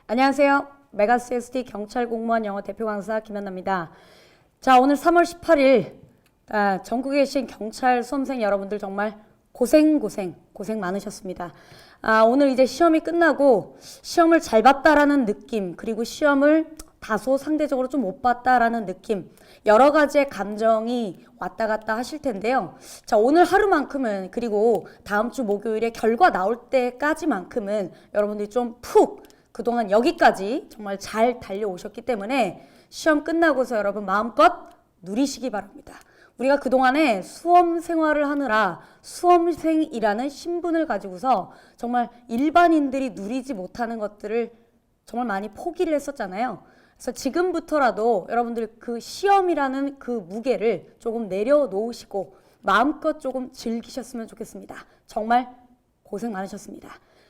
안녕하세요. 메가스 SD 경찰 공무원 영어 대표 강사 김연아입니다. 자, 오늘 3월 18일 전국에 계신 경찰 수험생 여러분들 정말 고생 많으셨습니다. 오늘 이제 시험이 끝나고 시험을 잘 봤다라는 느낌, 그리고 시험을 다소 상대적으로 좀 못 봤다라는 느낌, 여러 가지의 감정이 왔다 갔다 하실 텐데요. 자, 오늘 하루만큼은, 그리고 다음 주 목요일에 결과 나올 때까지만큼은 여러분들이 좀 푹 그동안 여기까지 정말 잘 달려오셨기 때문에 시험 끝나고서 여러분 마음껏 누리시기 바랍니다. 우리가 그동안에 수험 생활을 하느라 수험생이라는 신분을 가지고서 정말 일반인들이 누리지 못하는 것들을 정말 많이 포기를 했었잖아요. 그래서 지금부터라도 여러분들 그 시험이라는 그 무게를 조금 내려놓으시고 마음껏 조금 즐기셨으면 좋겠습니다. 정말 고생 많으셨습니다.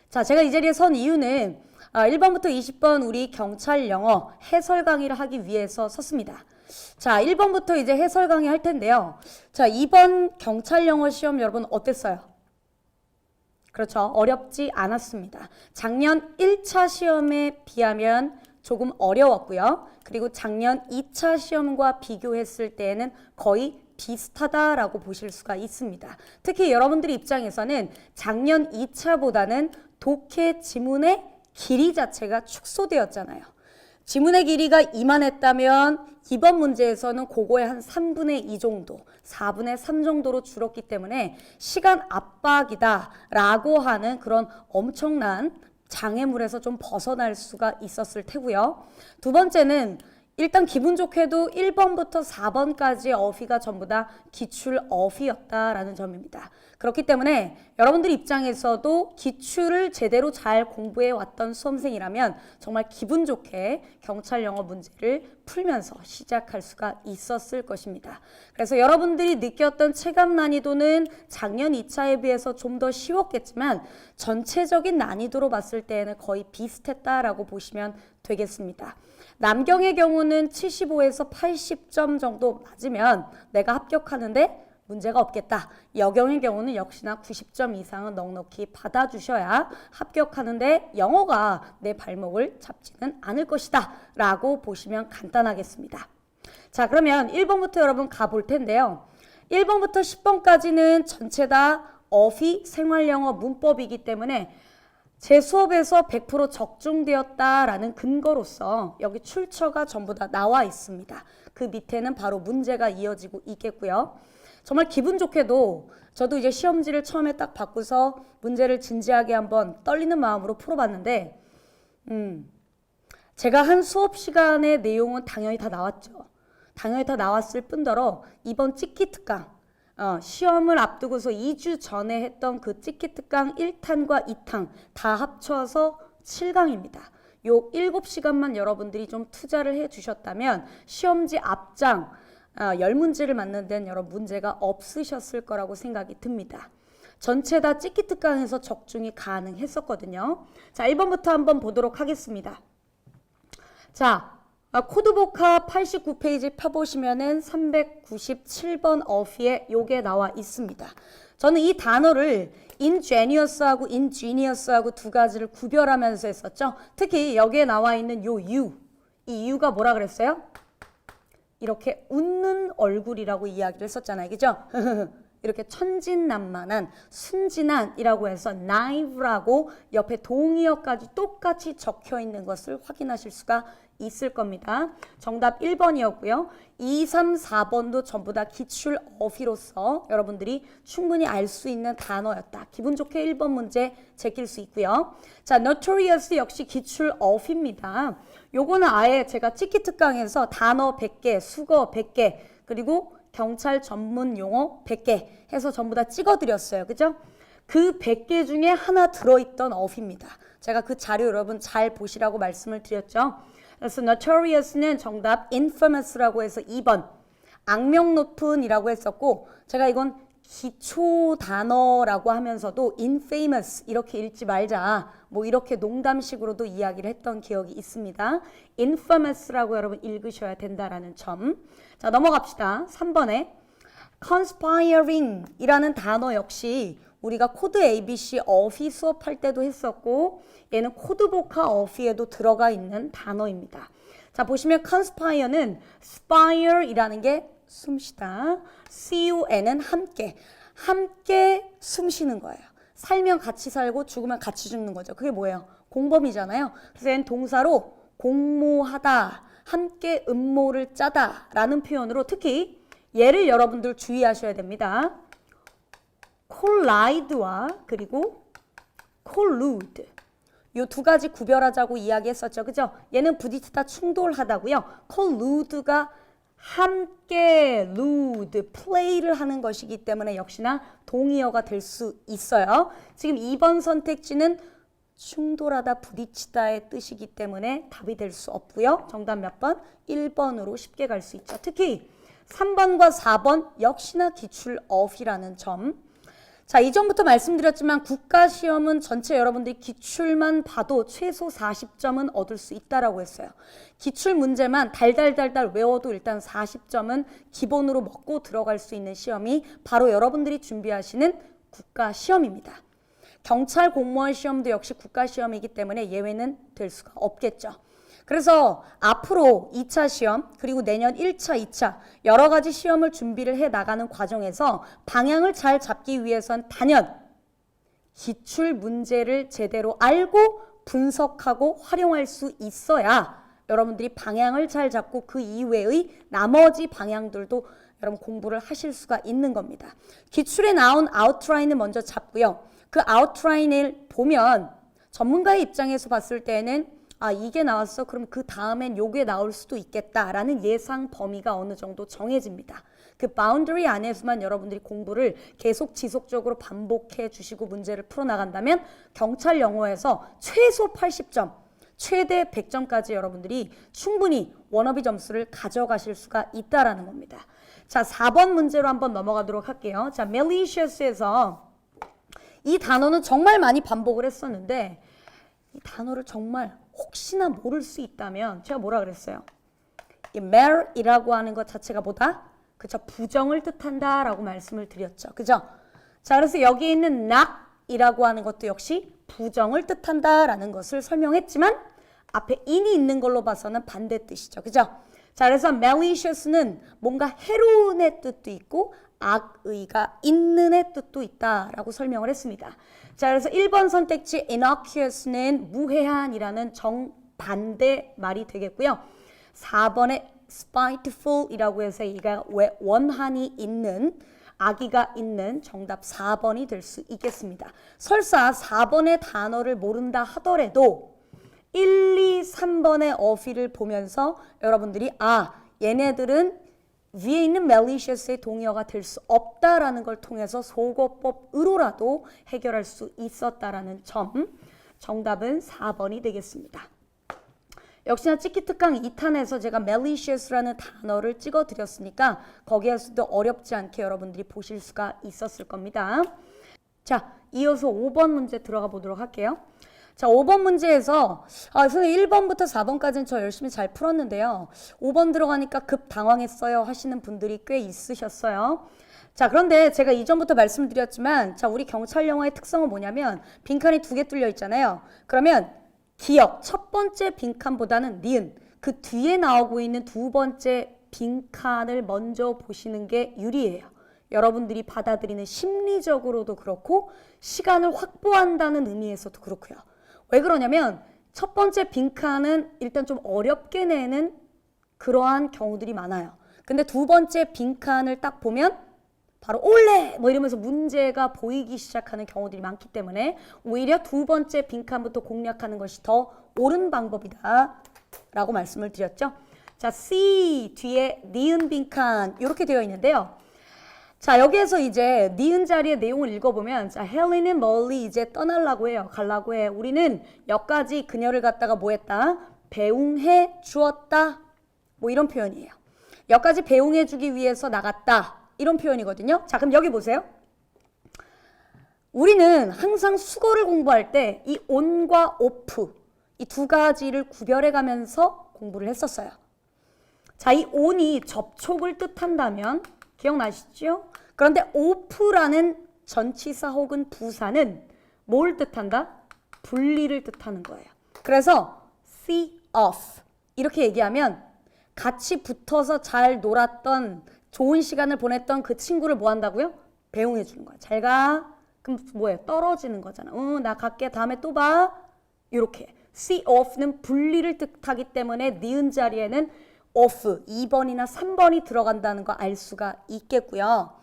자, 제가 이 자리에 선 이유는 1번부터 20번 우리 경찰 영어 해설 강의를 하기 위해서 섰습니다. 자, 1번부터 이제 해설 강의 할 텐데요. 자, 2번 경찰 영어 시험 여러분 어땠어요? 그렇죠. 어렵지 않았습니다. 작년 1차 시험에 비하면 조금 어려웠고요. 그리고 작년 2차 시험과 비교했을 때에는 거의 비슷하다라고 보실 수가 있습니다. 특히 여러분들 입장에서는 작년 2차보다는 독해 지문의 길이 자체가 축소되었잖아요. 지문의 길이가 이만했다면 이번 문제에서는 그거의 한 3분의 2 정도, 4분의 3 정도로 줄었기 때문에 시간 압박이다 라고 하는 그런 엄청난 장애물에서 좀 벗어날 수가 있었을 테고요. 두 번째는 일단 기분 좋게도 1번부터 4번까지의 어휘가 전부 다 기출 어휘였다라는 점입니다. 그렇기 때문에 여러분들 입장에서도 기출을 제대로 잘 공부해 왔던 수험생이라면 정말 기분 좋게 경찰 영어 문제를 풀면서 시작할 수가 있었을 것입니다. 그래서 여러분들이 느꼈던 체감 난이도는 작년 2차에 비해서 좀 더 쉬웠겠지만 전체적인 난이도로 봤을 때는 거의 비슷했다라고 보시면 되겠습니다. 남경의 경우는 75에서 80점 정도 맞으면 내가 합격하는데 문제가 없겠다. 여경의 경우는 역시나 90점 이상은 넉넉히 받아주셔야 합격하는데 영어가 내 발목을 잡지는 않을 것이다 라고 보시면 간단하겠습니다. 자, 그러면 1번부터 여러분 가볼 텐데요. 1번부터 10번까지는 전체 다 어휘, 생활영어, 문법이기 때문에 제 수업에서 100% 적중되었다라는 근거로서 여기 출처가 전부 다 나와 있습니다. 그 밑에는 바로 문제가 이어지고 있겠고요. 정말 기분 좋게도 저도 이제 시험지를 처음에 딱 받고서 문제를 진지하게 한번 떨리는 마음으로 풀어봤는데 제가 한 수업 시간의 내용은 당연히 다 나왔죠. 당연히 다 나왔을 뿐더러 이번 찍기 특강 시험을 앞두고서 2주 전에 했던 그 찍기 특강 1탄과 2탄 다 합쳐서 7강입니다. 요 7시간만 여러분들이 좀 투자를 해 주셨다면 시험지 앞장 10문제를 맞는 데는 여러분 문제가 없으셨을 거라고 생각이 듭니다. 전체 다 찍기 특강에서 적중이 가능했었거든요. 자, 1번부터 한번 보도록 하겠습니다. 자, 코드보카 89페이지 펴보시면은 397번 어휘에 요게 나와 있습니다. 저는 이 단어를 ingenious하고 ingenius하고 두 가지를 구별하면서 했었죠. 특히 여기에 나와 있는 요 you, 이 you가 뭐라 그랬어요? 이렇게 웃는 얼굴이라고 이야기를 했었잖아요. 그죠? 이렇게 천진난만한, 순진한이라고 해서 naive라고 옆에 동의어까지 똑같이 적혀 있는 것을 확인하실 수가 있을 겁니다. 정답 1번이었고요. 2, 3, 4번도 전부 다 기출 어휘로서 여러분들이 충분히 알 수 있는 단어였다. 기분 좋게 1번 문제 제낄 수 있고요. 자, notorious 역시 기출 어휘입니다. 요거는 아예 제가 찍기 특강에서 단어 100개, 수거 100개, 그리고 경찰 전문 용어 100개 해서 전부 다 찍어드렸어요. 그죠? 그 100개 중에 하나 들어있던 어휘입니다. 제가 그 자료 여러분 잘 보시라고 말씀을 드렸죠. 그래서 notorious는 정답 infamous라고 해서 2번 악명 높은이라고 했었고 제가 이건 기초 단어라고 하면서도 infamous 이렇게 읽지 말자 뭐 이렇게 농담식으로도 이야기를 했던 기억이 있습니다. infamous라고 여러분 읽으셔야 된다라는 점. 자, 넘어갑시다. 3번에 conspiring 이라는 단어 역시 우리가 코드 ABC 어휘 수업할 때도 했었고 얘는 코드보카 어휘에도 들어가 있는 단어입니다. 자, 보시면 conspire는 spire이라는 게 숨쉬다, con은 함께 숨쉬는 거예요. 살면 같이 살고 죽으면 같이 죽는 거죠. 그게 뭐예요? 공범이잖아요. 그래서 얘는 동사로 공모하다, 함께 음모를 짜다 라는 표현으로 특히 얘를 여러분들 주의하셔야 됩니다. collide와 그리고 collude 이 두 가지 구별하자고 이야기했었죠. 그죠? 얘는 부딪히다 충돌하다고요. collude가 함께 lude, play를 하는 것이기 때문에 역시나 동의어가 될 수 있어요. 지금 2번 선택지는 충돌하다, 부딪히다의 뜻이기 때문에 답이 될 수 없고요. 정답 몇 번? 1번으로 쉽게 갈 수 있죠. 특히 3번과 4번 역시나 기출 어휘라는 점. 자, 이전부터 말씀드렸지만 국가시험은 전체 여러분들이 기출만 봐도 최소 40점은 얻을 수 있다라고 했어요. 기출 문제만 달달달달 외워도 일단 40점은 기본으로 먹고 들어갈 수 있는 시험이 바로 여러분들이 준비하시는 국가시험입니다. 경찰 공무원 시험도 역시 국가시험이기 때문에 예외는 될 수가 없겠죠. 그래서 앞으로 2차 시험 그리고 내년 1차, 2차 여러 가지 시험을 준비를 해 나가는 과정에서 방향을 잘 잡기 위해선 단연 기출 문제를 제대로 알고 분석하고 활용할 수 있어야 여러분들이 방향을 잘 잡고 그 이외의 나머지 방향들도 여러분 공부를 하실 수가 있는 겁니다. 기출에 나온 아웃라인을 먼저 잡고요. 그 아웃라인을 보면 전문가의 입장에서 봤을 때는 아, 이게 나왔어. 그럼 그 다음엔 요게 나올 수도 있겠다라는 예상 범위가 어느 정도 정해집니다. 그 바운더리 안에서만 여러분들이 공부를 계속 지속적으로 반복해 주시고 문제를 풀어나간다면 경찰 영어에서 최소 80점, 최대 100점까지 여러분들이 충분히 워너비 점수를 가져가실 수가 있다라는 겁니다. 자, 4번 문제로 한번 넘어가도록 할게요. 자, malicious에서 이 단어는 정말 많이 반복을 했었는데 이 단어를 정말 혹시나 모를 수 있다면 제가 뭐라 그랬어요? 이 mal이라고 하는 것 자체가 뭐다? 그죠? 부정을 뜻한다 라고 말씀을 드렸죠. 그죠? 자, 그래서 여기 있는 not이라고 하는 것도 역시 부정을 뜻한다 라는 것을 설명했지만 앞에 in이 있는 걸로 봐서는 반대 뜻이죠. 그죠? 자, 그래서 malicious는 뭔가 해로운의 뜻도 있고 악의가 있는의 뜻도 있다라고 설명을 했습니다. 자, 그래서 1번 선택지 innocuous는 무해한이라는 정반대 말이 되겠고요. 4번에 spiteful이라고 해서 이가 왜 원한이 있는 악의가 있는 정답 4번이 될 수 있겠습니다. 설사 4번의 단어를 모른다 하더라도 1, 2, 3번의 어휘를 보면서 여러분들이 아, 얘네들은 위에 있는 malicious의 동의어가 될 수 없다라는 걸 통해서 소거법으로라도 해결할 수 있었다라는 점, 정답은 4번이 되겠습니다. 역시나 찍기특강 2탄에서 제가 malicious라는 단어를 찍어드렸으니까 거기에서도 어렵지 않게 여러분들이 보실 수가 있었을 겁니다. 자, 이어서 5번 문제 들어가 보도록 할게요. 자, 5번 문제에서 선생님 1번부터 4번까지는 저 열심히 잘 풀었는데요. 5번 들어가니까 급 당황했어요 하시는 분들이 꽤 있으셨어요. 자, 그런데 제가 이전부터 말씀드렸지만 자, 우리 경찰 영어의 특성은 뭐냐면 빈칸이 2개 뚫려 있잖아요. 그러면 기억, 첫 번째 빈칸보다는 니은, 그 뒤에 나오고 있는 두 번째 빈칸을 먼저 보시는 게 유리해요. 여러분들이 받아들이는 심리적으로도 그렇고 시간을 확보한다는 의미에서도 그렇고요. 왜 그러냐면 첫 번째 빈칸은 일단 좀 어렵게 내는 그러한 경우들이 많아요. 근데 두 번째 빈칸을 딱 보면 바로 올레 뭐 이러면서 문제가 보이기 시작하는 경우들이 많기 때문에 오히려 두 번째 빈칸부터 공략하는 것이 더 옳은 방법이다 라고 말씀을 드렸죠. 자, C 뒤에 니은 빈칸 이렇게 되어 있는데요. 자, 여기에서 이제 니은 자리의 내용을 읽어보면 자, 헬리는 멀리 이제 떠나려고 해요. 가려고 해. 우리는 여기까지 그녀를 갖다가 뭐 했다? 배웅해 주었다. 뭐 이런 표현이에요. 여기까지 배웅해 주기 위해서 나갔다. 이런 표현이거든요. 자, 그럼 여기 보세요. 우리는 항상 수거를 공부할 때 이 on과 off 이 두 가지를 구별해 가면서 공부를 했었어요. 자, 이 on이 접촉을 뜻한다면 기억나시죠? 그런데 off라는 전치사 혹은 부사는 뭘 뜻한다? 분리를 뜻하는 거예요. 그래서 see off 이렇게 얘기하면 같이 붙어서 잘 놀았던 좋은 시간을 보냈던 그 친구를 뭐 한다고요? 배웅해 주는 거야. 잘 가. 그럼 뭐예요? 떨어지는 거잖아. 나 갈게. 다음에 또 봐. 이렇게. see off는 분리를 뜻하기 때문에 니은 자리에는 off 2번이나 3번이 들어간다는 거 알 수가 있겠고요.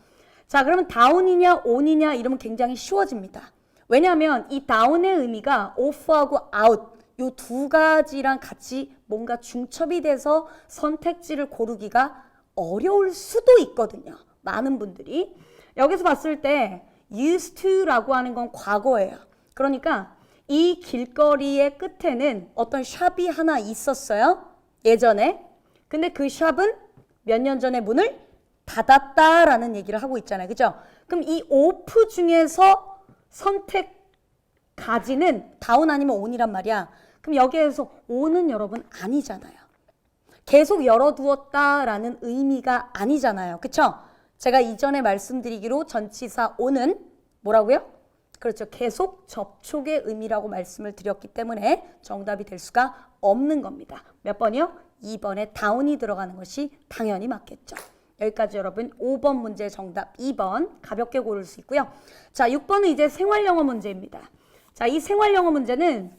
자, 그러면 down이냐 on이냐 이러면 굉장히 쉬워집니다. 왜냐하면 이 down의 의미가 off하고 out 요 두 가지랑 같이 뭔가 중첩이 돼서 선택지를 고르기가 어려울 수도 있거든요. 많은 분들이. 여기서 봤을 때 used to라고 하는 건 과거예요. 그러니까 이 길거리의 끝에는 어떤 샵이 하나 있었어요. 예전에. 근데 그 샵은 몇 년 전에 문을 닫았다라는 얘기를 하고 있잖아요. 그죠? 그럼 이 off 중에서 선택 가지는 down 아니면 on이란 말이야. 그럼 여기에서 on은 여러분 아니잖아요. 계속 열어두었다라는 의미가 아니잖아요. 그쵸? 제가 이전에 말씀드리기로 전치사 on은 뭐라고요? 그렇죠. 계속 접촉의 의미라고 말씀을 드렸기 때문에 정답이 될 수가 없는 겁니다. 몇 번이요? 2번에 down이 들어가는 것이 당연히 맞겠죠. 여기까지 여러분 5번 문제 정답 2번 가볍게 고를 수 있고요. 자, 6번은 이제 생활영어 문제입니다. 자, 이 생활영어 문제는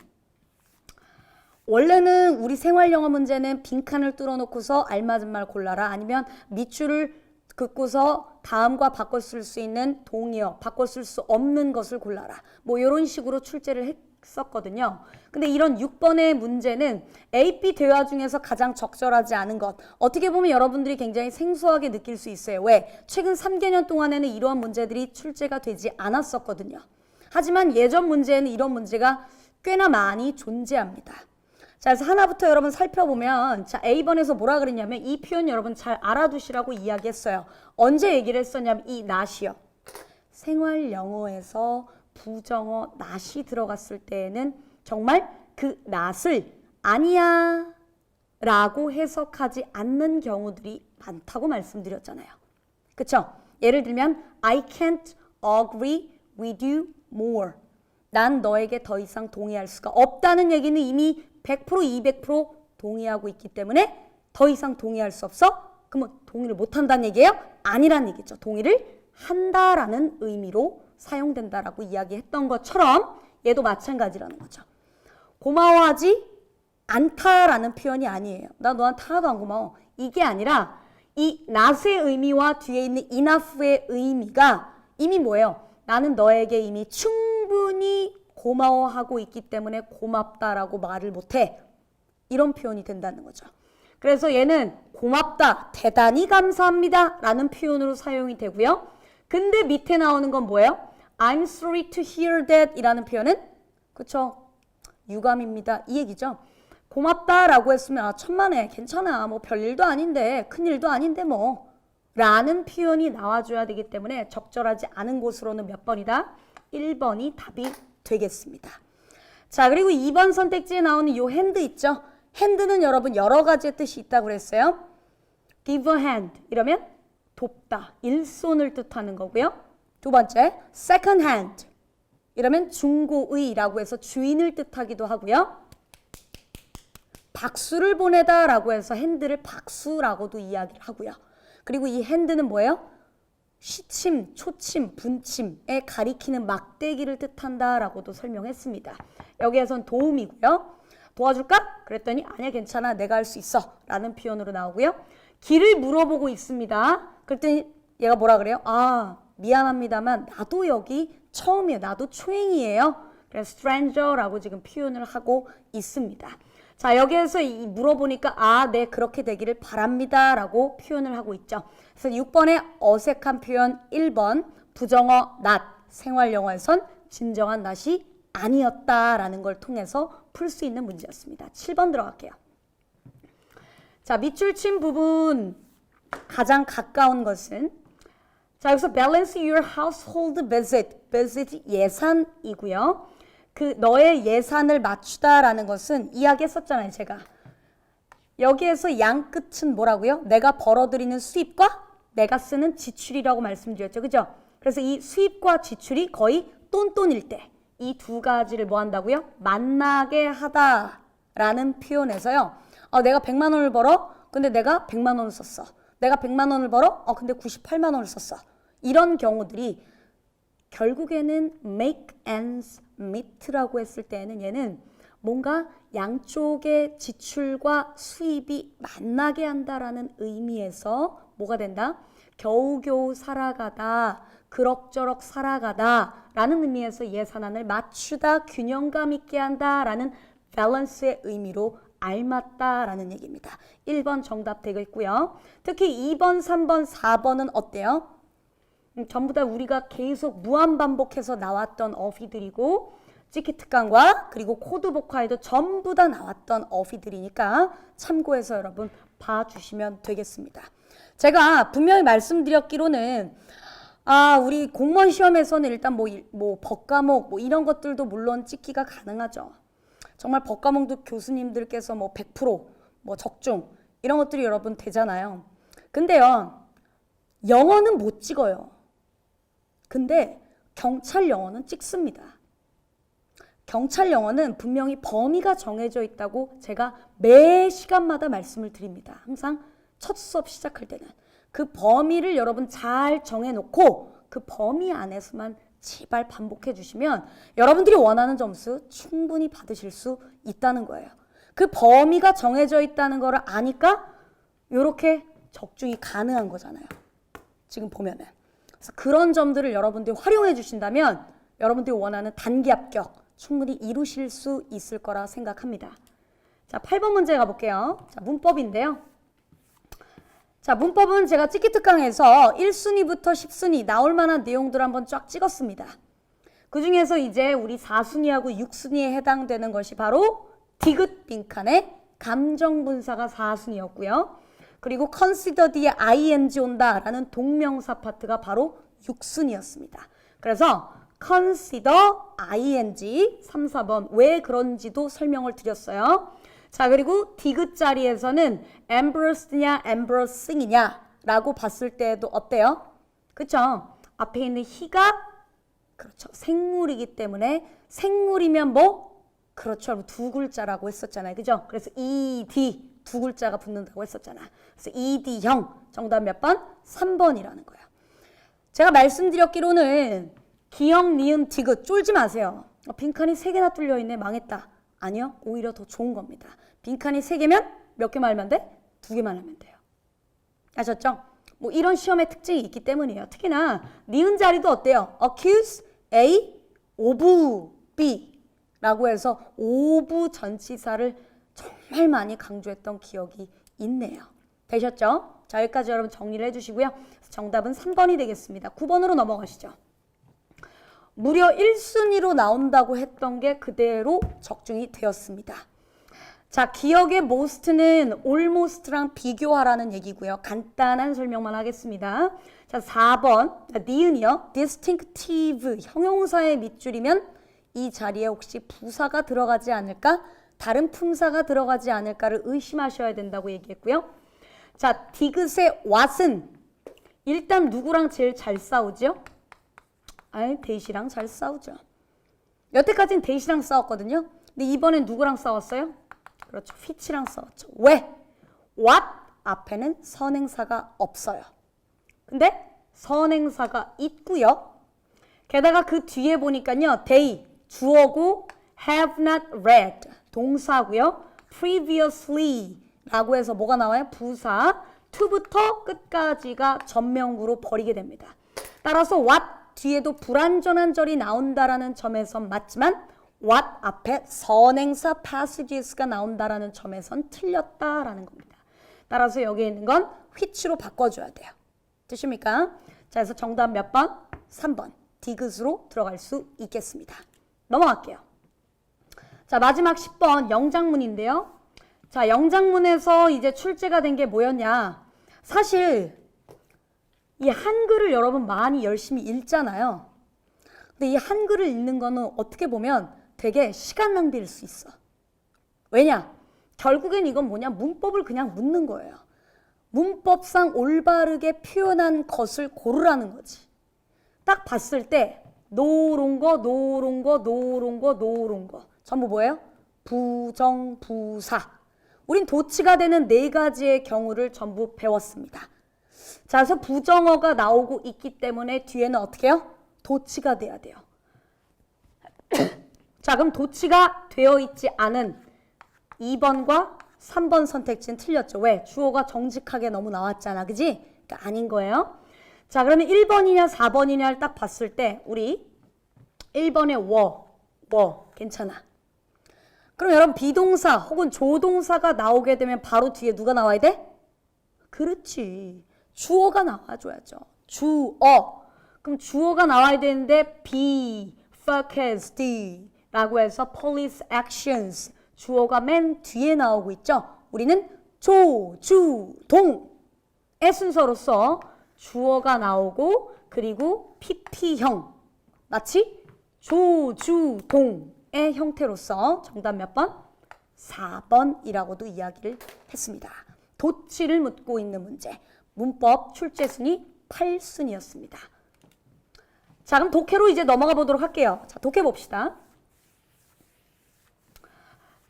원래는 우리 생활영어 문제는 빈칸을 뚫어놓고서 알맞은 말 골라라 아니면 밑줄을 긋고서 다음과 바꿔 쓸 수 있는 동의어, 바꿔 쓸 수 없는 것을 골라라. 뭐 이런 식으로 출제를 했었거든요. 근데 이런 6번의 문제는 AP 대화 중에서 가장 적절하지 않은 것. 어떻게 보면 여러분들이 굉장히 생소하게 느낄 수 있어요. 왜? 최근 3개년 동안에는 이러한 문제들이 출제가 되지 않았었거든요. 하지만 예전 문제에는 이런 문제가 꽤나 많이 존재합니다. 자, 그래서 하나부터 여러분 살펴보면 자, A번에서 뭐라 그랬냐면 이 표현 여러분 잘 알아두시라고 이야기했어요. 언제 얘기를 했었냐면 이 not이요. 생활 영어에서 부정어 not이 들어갔을 때에는 정말 그 not을 아니야 라고 해석하지 않는 경우들이 많다고 말씀드렸잖아요. 그쵸? 예를 들면 I can't agree with you more. 난 너에게 더 이상 동의할 수가 없다는 얘기는 이미 100% 200% 동의하고 있기 때문에 더 이상 동의할 수 없어? 그러면 동의를 못한다는 얘기예요? 아니란 얘기죠. 동의를 한다라는 의미로 사용된다라고 이야기했던 것처럼 얘도 마찬가지라는 거죠. 고마워하지 않다라는 표현이 아니에요. 나 너한테 하나도 안 고마워. 이게 아니라 이 not의 의미와 뒤에 있는 enough의 의미가 이미 뭐예요? 나는 너에게 이미 충분히 고마워하고 있기 때문에 고맙다라고 말을 못해. 이런 표현이 된다는 거죠. 그래서 얘는 고맙다, 대단히 감사합니다 라는 표현으로 사용이 되고요. 근데 밑에 나오는 건 뭐예요? I'm sorry to hear that 이라는 표현은 그쵸? 유감입니다. 이 얘기죠. 고맙다라고 했으면 아, 천만에 괜찮아. 뭐 별일도 아닌데 큰일도 아닌데 뭐 라는 표현이 나와줘야 되기 때문에 적절하지 않은 곳으로는 몇 번이다? 1번이 답이 되겠습니다. 자, 그리고 2번 선택지에 나오는 요 hand 있죠? hand는 여러분 여러 가지의 뜻이 있다고 그랬어요. give a hand 이러면 돕다, 일손을 뜻하는 거고요. 두 번째 second hand 이러면 중고의라고 해서 주인을 뜻하기도 하고요. 박수를 보내다 라고 해서 hand를 박수라고도 이야기를 하고요. 그리고 이 hand는 뭐예요? 시침, 초침, 분침에 가리키는 막대기를 뜻한다라고도 설명했습니다. 여기에선 도움이고요. 도와줄까? 그랬더니 아니야 괜찮아 내가 할 수 있어 라는 표현으로 나오고요. 길을 물어보고 있습니다. 그랬더니 얘가 뭐라 그래요? 아 미안합니다만 나도 여기 처음이에요. 나도 초행이에요. 그래서 stranger라고 지금 표현을 하고 있습니다. 자, 여기에서 이 물어보니까 아, 네, 그렇게 되기를 바랍니다 라고 표현을 하고 있죠. 그래서 6번의 어색한 표현 1번 부정어 not 생활영어에선 진정한 not이 아니었다라는 걸 통해서 풀 수 있는 문제였습니다. 7번 들어갈게요. 자, 밑줄 친 부분 가장 가까운 것은 자, 여기서 balance your household budget 예산이고요. 그 너의 예산을 맞추다라는 것은 이야기했었잖아요, 제가. 여기에서 양 끝은 뭐라고요? 내가 벌어들이는 수입과 내가 쓰는 지출이라고 말씀드렸죠. 그죠? 그래서 이 수입과 지출이 거의 똔똔일 때 이 두 가지를 뭐 한다고요? 만나게 하다라는 표현에서요. 내가 100만 원을 벌어. 근데 내가 100만 원을 썼어. 내가 100만 원을 벌어. 근데 98만 원을 썼어. 이런 경우들이 결국에는 make ends meet라고 했을 때는 얘는 뭔가 양쪽의 지출과 수입이 만나게 한다라는 의미에서 뭐가 된다? 겨우겨우 살아가다, 그럭저럭 살아가다 라는 의미에서 예산안을 맞추다, 균형감 있게 한다 라는 밸런스의 의미로 알맞다라는 얘기입니다. 1번 정답 되겠고요. 특히 2번, 3번, 4번은 어때요? 전부 다 우리가 계속 무한반복해서 나왔던 어휘들이고 찍기 특강과 그리고 코드 복화에도 전부 다 나왔던 어휘들이니까 참고해서 여러분 봐주시면 되겠습니다. 제가 분명히 말씀드렸기로는 우리 공무원 시험에서는 일단 뭐 법과목 뭐 이런 것들도 물론 찍기가 가능하죠. 정말 법과목도 교수님들께서 뭐 100% 뭐 적중 이런 것들이 여러분 되잖아요. 근데요, 영어는 못 찍어요. 근데 경찰 영어는 찍습니다. 경찰 영어는 분명히 범위가 정해져 있다고 제가 매 시간마다 말씀을 드립니다. 항상 첫 수업 시작할 때는 그 범위를 여러분 잘 정해놓고 그 범위 안에서만 제발 반복해 주시면 여러분들이 원하는 점수 충분히 받으실 수 있다는 거예요. 그 범위가 정해져 있다는 거를 아니까 이렇게 적중이 가능한 거잖아요. 지금 보면은. 그래서 그런 점들을 여러분들이 활용해 주신다면 여러분들이 원하는 단기 합격 충분히 이루실 수 있을 거라 생각합니다. 자, 8번 문제 가볼게요. 자, 문법인데요. 자, 문법은 제가 찍기 특강에서 1순위부터 10순위 나올 만한 내용들 한번 쫙 찍었습니다. 그 중에서 이제 우리 4순위하고 6순위에 해당되는 것이 바로 디귿 빈칸의 감정 분사가 4순위였고요. 그리고 consider 뒤에 ing 온다라는 동명사 파트가 바로 6순위였습니다. 그래서 consider ing 3, 4번 왜 그런지도 설명을 드렸어요. 자, 그리고 디귿 자리에서는 embarrassed냐 embarrassing이냐 라고 봤을 때도 어때요? 그쵸? 앞에 있는 he가 그렇죠. 생물이기 때문에 생물이면 뭐? 그렇죠. 두 글자라고 했었잖아요. 그죠? 그래서 ed 두 글자가 붙는다고 했었잖아. 그래서 ed형 정답 몇 번? 3번이라는 거예요. 제가 말씀드렸기로는 기역, 니은, 디귿 쫄지 마세요. 빈칸이 3개나 뚫려있네. 망했다. 아니요. 오히려 더 좋은 겁니다. 빈칸이 3개면 몇 개 말면 돼? 2개만 하면 돼요. 아셨죠? 뭐 이런 시험의 특징이 있기 때문이에요. 특히나 니은 자리도 어때요? accuse A, of B 라고 해서 of 전치사를 정말 많이 강조했던 기억이 있네요. 되셨죠? 자, 여기까지 여러분 정리를 해주시고요. 정답은 3번이 되겠습니다. 9번으로 넘어가시죠. 무려 1순위로 나온다고 했던 게 그대로 적중이 되었습니다. 자, 기억의 most는 almost랑 비교하라는 얘기고요. 간단한 설명만 하겠습니다. 자, 4번 니은이요. distinctive 형용사의 밑줄이면 이 자리에 혹시 부사가 들어가지 않을까? 다른 품사가 들어가지 않을까를 의심하셔야 된다고 얘기했고요. 자, 디귿의 what은 일단 누구랑 제일 잘 싸우죠? 데이시랑 잘 싸우죠. 여태까지는 데이시랑 싸웠거든요. 근데 이번엔 누구랑 싸웠어요? 그렇죠. which랑 싸웠죠. 왜? what 앞에는 선행사가 없어요. 근데 선행사가 있고요. 게다가 그 뒤에 보니까요. they 주어고 have not read 동사고요. previously 라고 해서 뭐가 나와요? 부사 to부터 끝까지가 전명구로 버리게 됩니다. 따라서 what 뒤에도 불완전한 절이 나온다라는 점에선 맞지만 what 앞에 선행사 passages가 나온다라는 점에선 틀렸다라는 겁니다. 따라서 여기 있는 건 which로 바꿔줘야 돼요. 되십니까? 자, 그래서 정답 몇 번? 3번. 디귿으로 들어갈 수 있겠습니다. 넘어갈게요. 자, 마지막 10번 영장문인데요. 자, 영장문에서 이제 출제가 된 게 뭐였냐. 사실 이 한글을 여러분 많이 열심히 읽잖아요. 근데 이 한글을 읽는 거는 어떻게 보면 되게 시간 낭비일 수 있어. 왜냐? 결국엔 이건 뭐냐? 문법을 그냥 묻는 거예요. 문법상 올바르게 표현한 것을 고르라는 거지. 딱 봤을 때 노론 거, 노론 거, 노론 거, 노론 거 전부 뭐예요? 부정부사. 우린 도치가 되는 4가지의 경우를 전부 배웠습니다. 자, 그래서 부정어가 나오고 있기 때문에 뒤에는 어떻게 해요? 도치가 돼야 돼요. 자, 그럼 도치가 되어 있지 않은 2번과 3번 선택지는 틀렸죠. 왜? 주어가 정직하게 너무 나왔잖아. 그지? 그러니까 아닌 거예요. 자, 그러면 1번이냐 4번이냐를 딱 봤을 때 우리 1번에 워 괜찮아. 그럼 여러분 비동사 혹은 조동사가 나오게 되면 바로 뒤에 누가 나와야 돼? 그렇지. 주어가 나와줘야죠. 주어. 그럼 주어가 나와야 되는데 be focused 라고 해서 police actions 주어가 맨 뒤에 나오고 있죠. 우리는 조, 주, 동의 순서로서 주어가 나오고 그리고 PP형 마치 조, 주, 동의 형태로서 정답 몇 번? 4번이라고도 이야기를 했습니다. 도치를 묻고 있는 문제. 문법 출제순위 8순위였습니다. 자, 그럼 독해로 이제 넘어가 보도록 할게요. 자, 독해 봅시다.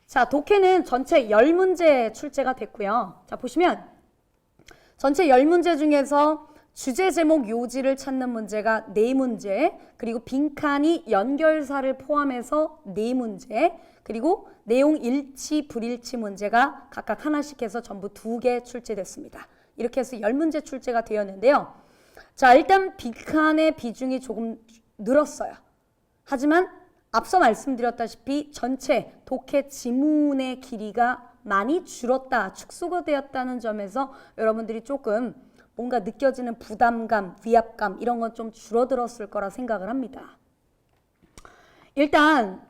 자, 독해는 전체 10문제 출제가 됐고요. 자, 보시면 전체 10문제 중에서 주제 제목 요지를 찾는 문제가 4문제, 그리고 빈칸이 연결사를 포함해서 4문제, 그리고 내용 일치, 불일치 문제가 각각 하나씩 해서 전부 2개 출제됐습니다. 이렇게 해서 10문제 출제가 되었는데요. 자, 일단 빈칸의 비중이 조금 늘었어요. 하지만 앞서 말씀드렸다시피 전체 독해 지문의 길이가 많이 줄었다, 축소가 되었다는 점에서 여러분들이 조금 뭔가 느껴지는 부담감, 위압감 이런 건 좀 줄어들었을 거라 생각을 합니다. 일단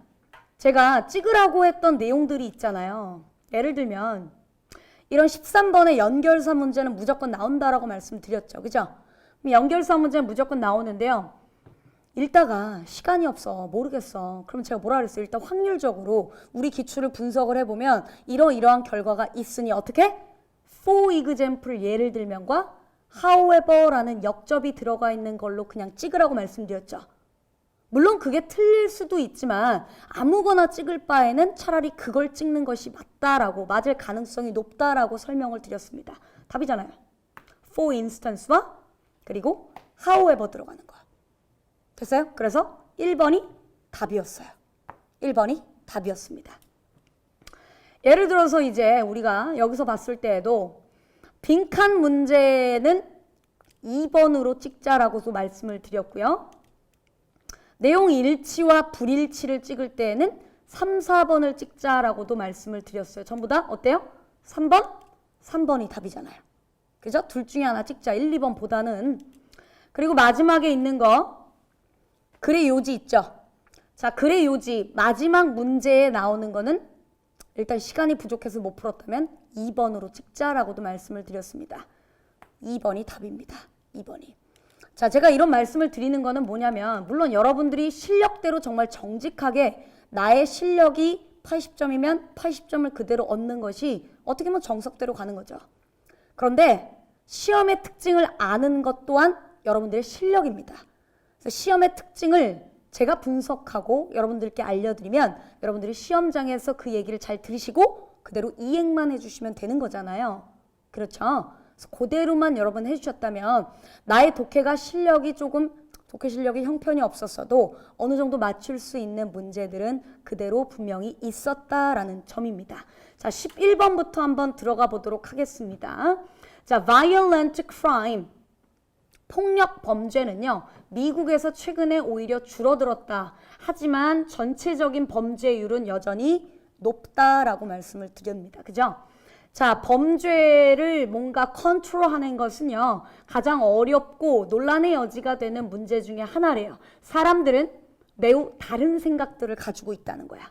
제가 찍으라고 했던 내용들이 있잖아요. 예를 들면 이런 13번의 연결사 문제는 무조건 나온다라고 말씀드렸죠. 그죠? 연결사 문제는 무조건 나오는데요. 읽다가 시간이 없어, 모르겠어. 그럼 제가 뭐라 그랬어요? 일단 확률적으로 우리 기출을 분석을 해보면 이러이러한 결과가 있으니 어떻게? For example 예를 들면과 however라는 역접이 들어가 있는 걸로 그냥 찍으라고 말씀드렸죠. 물론 그게 틀릴 수도 있지만 아무거나 찍을 바에는 차라리 그걸 찍는 것이 맞다라고, 맞을 가능성이 높다라고 설명을 드렸습니다. 답이잖아요. For instance와 그리고 however 들어가는 거. 됐어요? 그래서 1번이 답이었어요. 1번이 답이었습니다. 예를 들어서 이제 우리가 여기서 봤을 때에도 빈칸 문제는 2번으로 찍자라고도 말씀을 드렸고요. 내용 일치와 불일치를 찍을 때에는 3, 4번을 찍자라고도 말씀을 드렸어요. 전부 다 어때요? 3번? 3번이 답이잖아요. 그죠? 둘 중에 하나 찍자. 1, 2번보다는. 그리고 마지막에 있는 거 글의 요지 있죠? 자, 글의 요지 마지막 문제에 나오는 거는 일단 시간이 부족해서 못 풀었다면 2번으로 찍자라고도 말씀을 드렸습니다. 2번이 답입니다. 2번이. 자, 제가 이런 말씀을 드리는 거는 뭐냐면 물론 여러분들이 실력대로 정말 정직하게 나의 실력이 80점이면 80점을 그대로 얻는 것이 어떻게 보면 정석대로 가는 거죠. 그런데 시험의 특징을 아는 것 또한 여러분들의 실력입니다. 그래서 시험의 특징을 제가 분석하고 여러분들께 알려드리면 여러분들이 시험장에서 그 얘기를 잘 들으시고 그대로 이행만 해주시면 되는 거잖아요. 그렇죠? 그래서 그대로만 여러분 해주셨다면 나의 독해 실력이 형편이 없었어도 어느 정도 맞출 수 있는 문제들은 그대로 분명히 있었다라는 점입니다. 자, 11번부터 한번 들어가 보도록 하겠습니다. 자, violent crime. 폭력 범죄는요, 미국에서 최근에 오히려 줄어들었다. 하지만 전체적인 범죄율은 여전히 높다라고 말씀을 드립니다. 그죠? 자, 범죄를 뭔가 컨트롤하는 것은요, 가장 어렵고 논란의 여지가 되는 문제 중에 하나래요. 사람들은 매우 다른 생각들을 가지고 있다는 거야.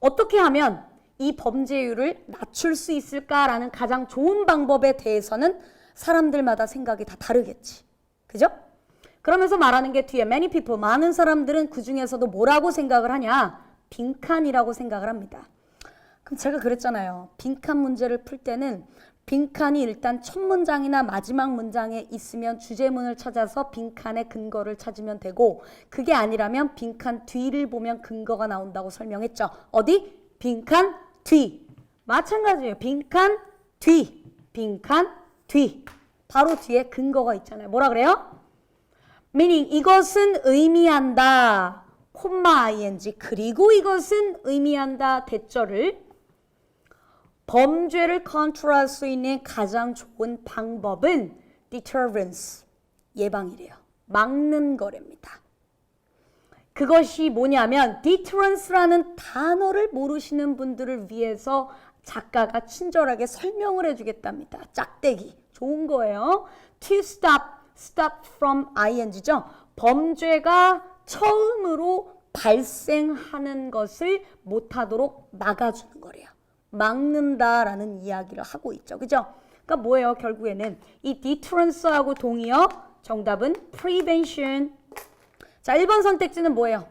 어떻게 하면 이 범죄율을 낮출 수 있을까라는 가장 좋은 방법에 대해서는 사람들마다 생각이 다 다르겠지. 그죠? 그러면서 말하는 게 뒤에 many people, 많은 사람들은 그 중에서도 뭐라고 생각을 하냐? 빈칸이라고 생각을 합니다. 그럼 제가 그랬잖아요. 빈칸 문제를 풀 때는 빈칸이 일단 첫 문장이나 마지막 문장에 있으면 주제문을 찾아서 빈칸의 근거를 찾으면 되고 그게 아니라면 빈칸 뒤를 보면 근거가 나온다고 설명했죠. 어디? 빈칸 뒤. 마찬가지예요. 빈칸 뒤. 빈칸 뒤. 바로 뒤에 근거가 있잖아요. 뭐라 그래요? meaning 이것은 의미한다. 콤마 ing 그리고 이것은 의미한다. 대절을 범죄를 컨트롤할 수 있는 가장 좋은 방법은 deterrence, 예방이래요. 막는 거랍니다. 그것이 뭐냐면 deterrence라는 단어를 모르시는 분들을 위해서 작가가 친절하게 설명을 해주겠답니다. 짝대기, 좋은 거예요. To stop from ing죠. 범죄가 처음으로 발생하는 것을 못하도록 막아주는 거래요. 막는다라는 이야기를 하고 있죠. 그죠? 그러니까 뭐예요? 결국에는 이 deterrence하고 동의어 정답은 prevention. 자, 1번 선택지는 뭐예요?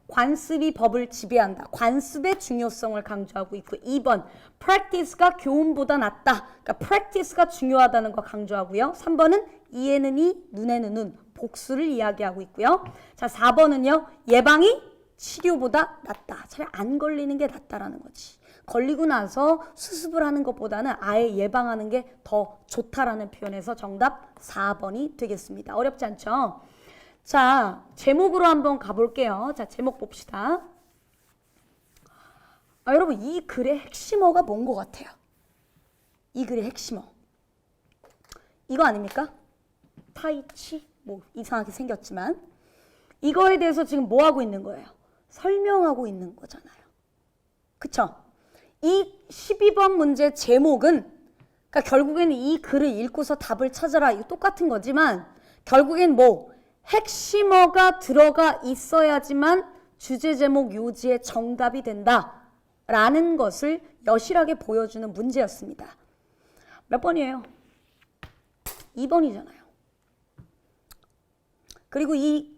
관습이 법을 지배한다. 관습의 중요성을 강조하고 있고 2번 practice가 교훈보다 낫다. 그러니까 practice가 중요하다는 거 강조하고요. 3번은 이에는 이, 눈에는 눈, 복수를 이야기하고 있고요. 자, 4번은요. 예방이 치료보다 낫다. 차라리 안 걸리는 게 낫다라는 거지. 걸리고 나서 수습을 하는 것보다는 아예 예방하는 게 더 좋다라는 표현에서 정답 4번이 되겠습니다. 어렵지 않죠? 자, 제목으로 한번 가볼게요. 자, 제목 봅시다. 여러분, 이 글의 핵심어가 뭔 것 같아요? 이 글의 핵심어. 이거 아닙니까? 타이치? 뭐 이상하게 생겼지만 이거에 대해서 지금 뭐 하고 있는 거예요? 설명하고 있는 거잖아요. 그쵸? 이 12번 문제 제목은 그러니까 결국에는 이 글을 읽고서 답을 찾아라. 이거 똑같은 거지만 결국엔 뭐 핵심어가 들어가 있어야지만 주제 제목 요지의 정답이 된다라는 것을 여실하게 보여주는 문제였습니다. 몇 번이에요? 2번이잖아요. 그리고 이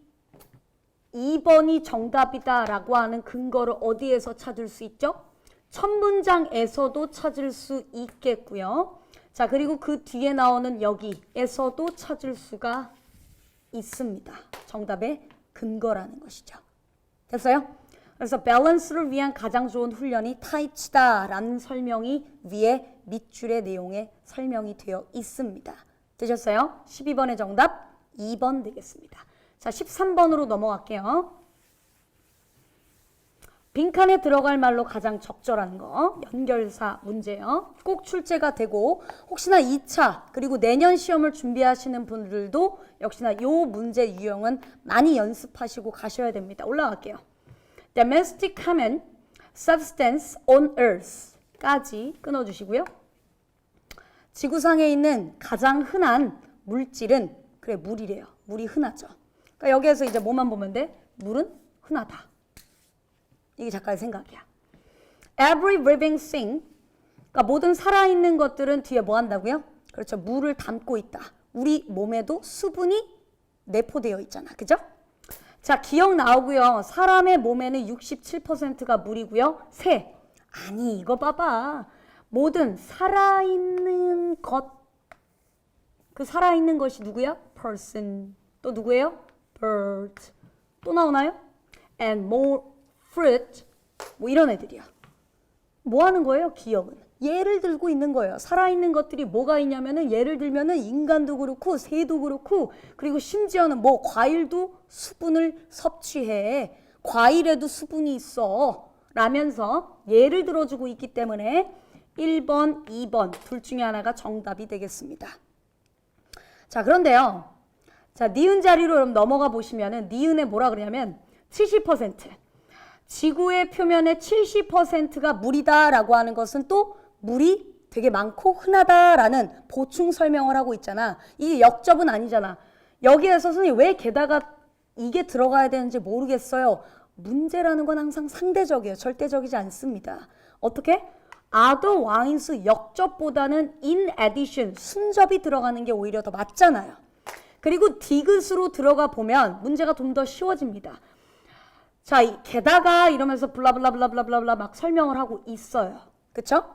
2번이 정답이다라고 하는 근거를 어디에서 찾을 수 있죠? 첫 문장에서도 찾을 수 있겠고요. 자, 그리고 그 뒤에 나오는 여기에서도 찾을 수가 있습니다. 정답의 근거라는 것이죠. 됐어요? 그래서 밸런스를 위한 가장 좋은 훈련이 타이치다라는 설명이 위에 밑줄의 내용에 설명이 되어 있습니다. 되셨어요? 12번의 정답 2번 되겠습니다. 자, 13번으로 넘어갈게요. 빈칸에 들어갈 말로 가장 적절한 거 연결사 문제요. 꼭 출제가 되고 혹시나 2차 그리고 내년 시험을 준비하시는 분들도 역시나 이 문제 유형은 많이 연습하시고 가셔야 됩니다. 올라갈게요. Domestic 하면 substance on earth 까지 끊어주시고요. 지구상에 있는 가장 흔한 물질은 그래 물이래요. 물이 흔하죠. 그러니까 여기에서 이제 뭐만 보면 돼? 물은 흔하다. 이게 작가의 생각이야. Every living thing, 그러니까 모든 살아있는 것들은 뒤에 뭐 한다고요? 그렇죠. 물을 담고 있다. 우리 몸에도 수분이 내포되어 있잖아. 그죠? 자, 기억 나오고요. 사람의 몸에는 67%가 물이고요. 새. 아니, 이거 봐봐. 모든 살아있는 것. 그 살아있는 것이 누구야? person. 또 누구예요? bird. 또 나오나요? and more fruit, 뭐 이런 애들이야. 뭐 하는 거예요? 기억은. 예를 들고 있는 거예요. 살아있는 것들이 뭐가 있냐면은 예를 들면은 인간도 그렇고 새도 그렇고 그리고 심지어는 뭐 과일도 수분을 섭취해. 과일에도 수분이 있어. 라면서 예를 들어주고 있기 때문에 1번, 2번 둘 중에 하나가 정답이 되겠습니다. 자, 그런데요. 자, 니은 자리로 여러분 넘어가 보시면은 니은에 뭐라 그러냐면 70%. 지구의 표면의 70%가 물이다라고 하는 것은 또 물이 되게 많고 흔하다라는 보충 설명을 하고 있잖아. 이게 역접은 아니잖아. 여기에서 선생님 왜 게다가 이게 들어가야 되는지 모르겠어요. 문제라는 건 항상 상대적이에요. 절대적이지 않습니다. 어떻게? other wines 역접보다는 in addition 순접이 들어가는 게 오히려 더 맞잖아요. 그리고 디귿으로 들어가 보면 문제가 좀 더 쉬워집니다. 자, 게다가 이러면서 블라블라블라블라블라 막 설명을 하고 있어요. 그쵸?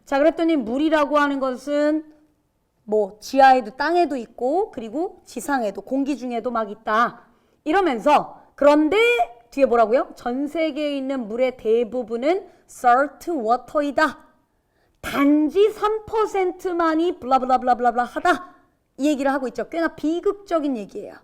자, 그랬더니 물이라고 하는 것은 뭐 지하에도 땅에도 있고 그리고 지상에도 공기 중에도 막 있다. 이러면서 그런데 뒤에 뭐라고요? 전 세계에 있는 물의 대부분은 salt water이다. 단지 3%만이 블라블라블라블라 하다. 이 얘기를 하고 있죠. 꽤나 비극적인 얘기예요.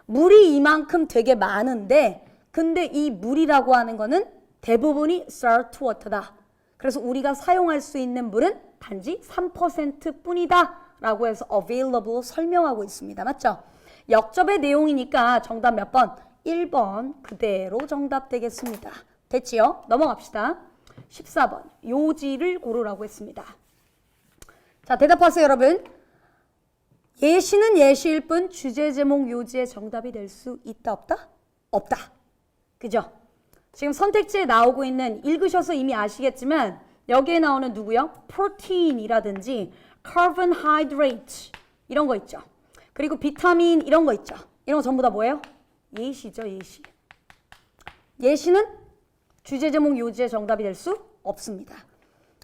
물이 이만큼 되게 많은데 근데 이 물이라고 하는 거는 대부분이 salt water다. 그래서 우리가 사용할 수 있는 물은 단지 3% 뿐이다 라고 해서 available 설명하고 있습니다. 맞죠? 역접의 내용이니까 정답 몇 번? 1번 그대로 정답 되겠습니다. 됐지요? 넘어갑시다. 14번 요지를 고르라고 했습니다. 자, 대답하세요 여러분. 예시는 예시일 뿐 주제 제목 요지의 정답이 될 수 있다 없다? 없다. 그죠? 지금 선택지에 나오고 있는 읽으셔서 이미 아시겠지만 여기에 나오는 누구요? 프로틴이라든지 카보하이드레이트 이런 거 있죠. 그리고 비타민 이런 거 있죠. 이런 거 전부 다 뭐예요? 예시죠, 예시. 예시는 주제 제목 요지의 정답이 될 수 없습니다.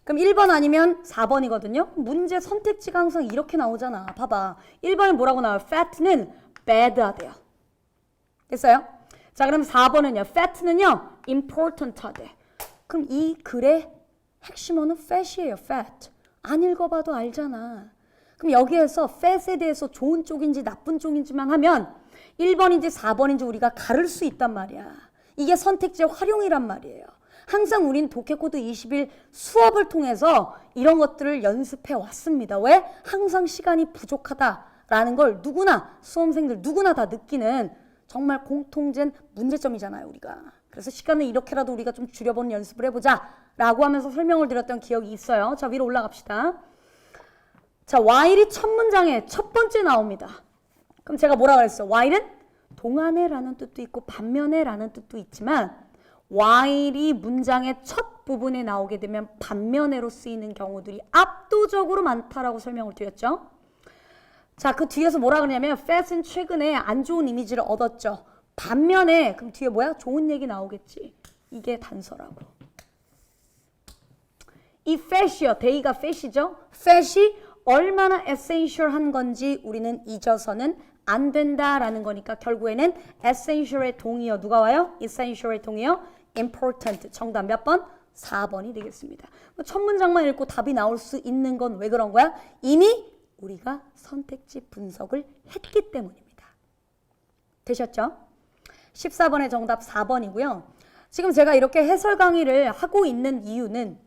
그럼 1번 아니면 4번이거든요. 문제 선택지가 항상 이렇게 나오잖아. 봐봐. 1번은 뭐라고 나와요? fat는 bad하대요. 됐어요? 자, 그럼 4번은요. fat는요. important하대. 그럼 이 글의 핵심어는 fat이에요. fat. 안 읽어봐도 알잖아. 그럼 여기에서 fat에 대해서 좋은 쪽인지 나쁜 쪽인지만 하면 1번인지 4번인지 우리가 가를 수 있단 말이야. 이게 선택지의 활용이란 말이에요. 항상 우린 독해코드 20일 수업을 통해서 이런 것들을 연습해 왔습니다. 왜? 항상 시간이 부족하다라는 걸 누구나 수험생들 누구나 다 느끼는 정말 공통된 문제점이잖아요, 우리가. 그래서 시간을 이렇게라도 우리가 좀 줄여보는 연습을 해보자 라고 하면서 설명을 드렸던 기억이 있어요. 자, 위로 올라갑시다. 자, while이 첫 문장에 첫 번째 나옵니다. 그럼 제가 뭐라 그랬어요? while은 동안에 라는 뜻도 있고 반면에 라는 뜻도 있지만 while이 문장의 첫 부분에 나오게 되면 반면에로 쓰이는 경우들이 압도적으로 많다라고 설명을 드렸죠. 자, 그 뒤에서 뭐라 그러냐면 fat은 최근에 안 좋은 이미지를 얻었죠. 반면에 그럼 뒤에 뭐야? 좋은 얘기 나오겠지. 이게 단서라고. 이 fat이요. 대의가 fat이죠. fat이 얼마나 essential한 건지 우리는 잊어서는 안 된다라는 거니까 결국에는 essential의 동의어 누가 와요? essential의 동의어 important. 정답 몇 번? 4번이 되겠습니다. 첫 문장만 읽고 답이 나올 수 있는 건 왜 그런 거야? 이미 우리가 선택지 분석을 했기 때문입니다. 되셨죠? 14번의 정답 4번이고요. 지금 제가 이렇게 해설 강의를 하고 있는 이유는